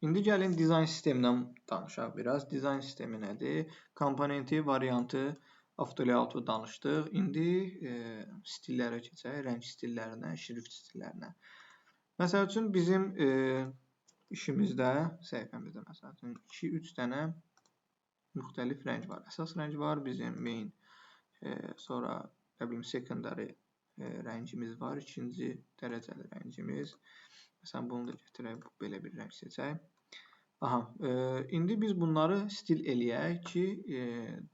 İndi gəlin dizayn sistemindən danışaq biraz. Dizayn sistemi nədir? Komponenti, variantı, avtolayout'u danışdıq. İndi stillərə keçək, rəng stillərinə, şrift stillərinə. Məsəl üçün bizim işimizdə, səhifəmizdə məsəl üçün 2-3 dənə müxtəlif rəng var. Əsas rəng var, bizim main, sonra secondary rəngimiz var, ikinci dərəcəli rəngimiz. Məsələn, bunu da gətirək, belə bir rəng seçək. İndi biz bunları stil eləyək ki,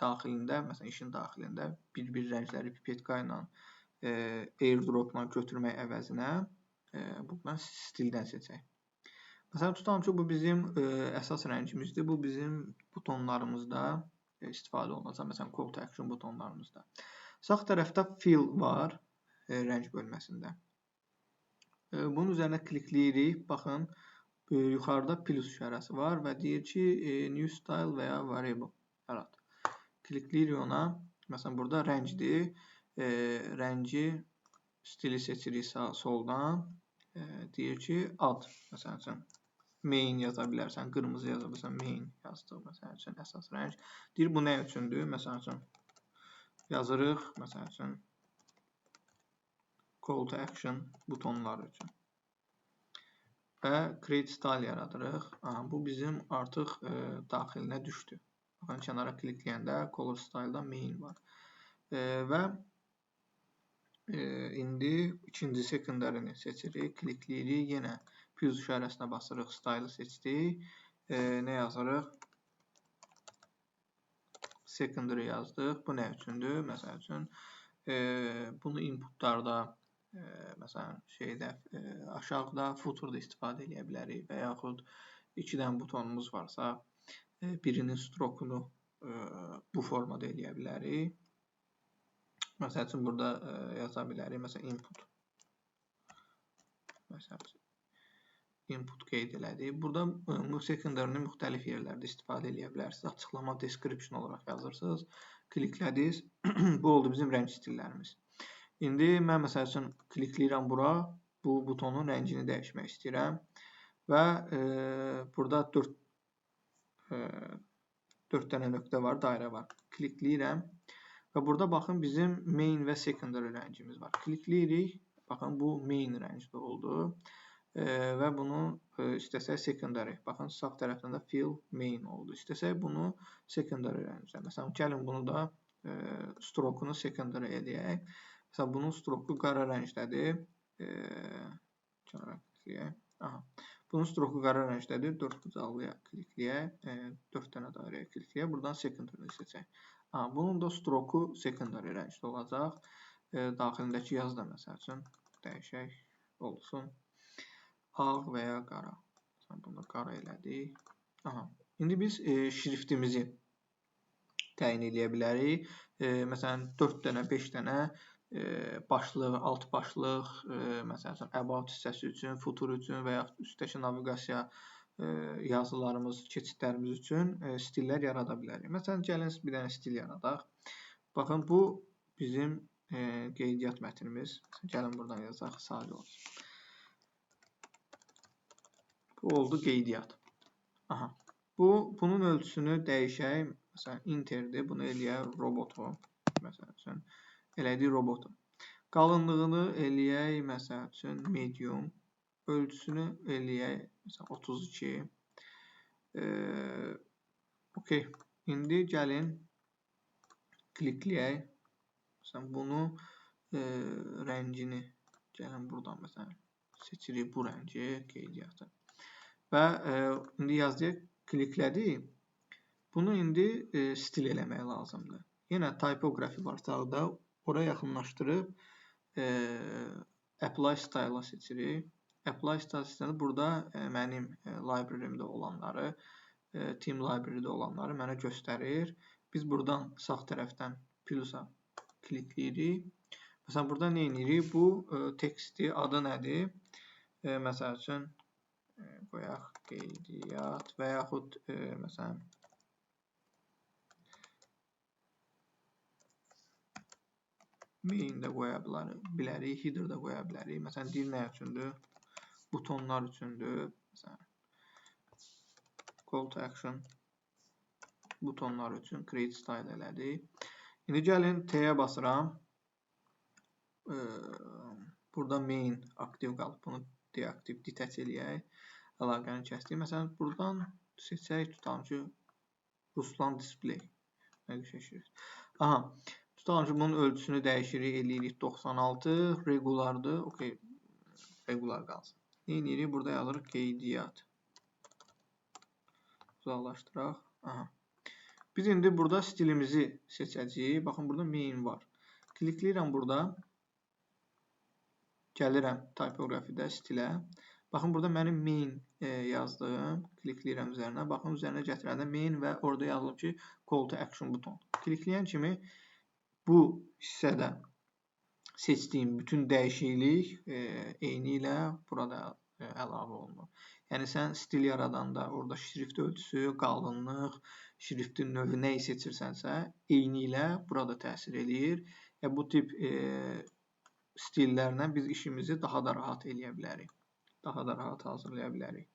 daxilində, məsələn, işin daxilində bir-bir rəngləri pipetka ilə, airdropla götürmək əvəzinə bundan stildən seçək. Məsələn, tutalım ki, bu bizim əsas rəngimizdir. Bu bizim butonlarımızda istifadə olunacaq. Məsələn, call to action butonlarımızda. Sağ tərəfdə fill var rəng bölməsində. Bunun üzərinə klikləyirik. Baxın, yuxarıda plus işarəsi var və deyir ki, new style və ya variable yarat. Klikləyirik ona. Məsələn, burada rəngdir. Rəngi stili seçirik soldan. Deyir ki, add. Məsələn üçün, main yaza bilərsən, qırmızı yaza bilərsən, main yazdıq. Məsələn üçün, əsas rəng. Deyir, bu nə üçündür? Məsələn üçün, yazırıq. Məsələn üçün, call to action butonları üçün. Və create style yaradırıq. Bu bizim artıq daxilinə düşdü. Baxın, kənara klikləyəndə color style'da main var. Və indi ikinci secondary'ni seçirik, klikləyirik. Yenə plus işarəsinə basırıq, style'ı seçdik. Nə yazırıq? Secondary yazdıq. Bu nə üçündür? Məsəl üçün, bunu inputlarda, məsələn, aşağıda footer'da istifadə edə bilərik və yaxud 2 dənə butonumuz varsa, birinin strokunu bu formada eləyə bilərik. Məsəl üçün, burada yaza bilərik. Məsələn, input. Məsəl üçün, input qeyd elədik. Burada bu secondary'ni müxtəlif yerlərdə istifadə edə bilərsiniz. Açıqlama description olaraq yazırsınız. Kliklədiniz. Bu oldu bizim rəng stillərimiz. İndi mən məsəl üçün klikləyirəm bura, bu butonun rəngini dəyişmək istəyirəm və burada 4 dənə nöqtə var, dairə var. Klikləyirəm və burada baxın bizim main və secondary rəngimiz var. Klikləyirik, baxın bu main rəngdə oldu və bunu istəsək secondary, baxın sağ tərəfdən də fill main oldu. İstəsək bunu secondary rəngdə. Məsələn, gəlin bunu da stroke'unu secondary eləyək. Məsələn, bunun stroku qara rəngdədir. Bunun stroku qara rəngdədir. 4 bucaqlıya klikləyək. 4 dənə dairəyə klikləyək. Buradan secondary seçək. Bunun da stroku secondary rəngdə olacaq. Daxilindəki yaz da məsəl üçün dəyişək olsun. Ağ və ya qara. Bunu qara elədik. İndi biz şriftimizi təyin edə bilərik. Məsələn, 4 dənə, 5 dənə başlıq, alt başlıq, məsələn, about hissəsi üçün, footer üçün və yaxud üstdəki naviqasiya yazılarımız, keçidlərimiz üçün stillər yarada bilərik. Məsələn, gəlin bir dənə stil yaradaq. Baxın, bu bizim qeydiyyat mətnimiz. Gəlin buradan yazaq, sadə olsun. Bu oldu qeydiyyat. Bunun ölçüsünü dəyişək. Məsələn, interdir. Bunu eləyək robotu. Məsələn üçün, elədik robotu. Qalınlığını eləyək, məsəl üçün, medium. Ölçüsünü eləyək, məsələn, 32. Okey. İndi gəlin klikləyək. Məsələn, bunu rəngini, gəlin buradan, məsələn, seçirik bu rəngi, qeydiyyatı. Və indi yazdıq, kliklədik. Bunu indi stil eləmək lazımdır. Yenə typografi var sağda. Oraya yaxınlaşdırıb apply style'a seçirik. Apply style seçəndə burada mənim library'mdə olanları, team library'də olanları mənə göstərir. Biz buradan sağ tərəfdən plusa klikləyirik. Məsələn, burada nə edirik? Bu teksti, adı nədir? Məsəl üçün, qoyaq qeydiyyat və yaxud, məsələn, main də qoya bilərik, header də qoya bilərik. Məsələn, deyir nə üçündür? Butonlar üçündür. Məsələn, Call to action butonlar üçün create style elədik. İndi gəlin T-yə basıram. Burada main aktiv qalıb. Bunu deaktiv, detach eləyək. Əlaqəni kəsdik. Məsələn, buradan seçək, tutalım ki, Ruslan display. Aha, tutalım ki, bunun ölçüsünü dəyişirik, eləyirik 96, regulardır. Okay, regular qalsın. Neyinirik? Burada yazırıq qeydiyyat. Uzaqlaşdıraq. Aha. Biz indi burada stilimizi seçəcəyik. Baxın, burada main var. Klikləyirəm burada. Gəlirəm typografidə stilə. Baxın, burada mənim main yazdım. Klikləyirəm üzərinə. Baxın, üzərinə gətirəndə main və orada yazılıb ki, call to action buton. Klikləyən kimi bu hissədə seçdiyim bütün dəyişiklik eyni ilə burada əlavə olunur. Yəni, sən stil yaradanda orada şrift ölçüsü, qalınlıq, şriftin növü nəyi seçirsənsə, eyni ilə burada təsir eləyir. Bu tip stillərlə biz işimizi daha da rahat eləyə bilərik. Daha da rahat hazırlaya bilərik.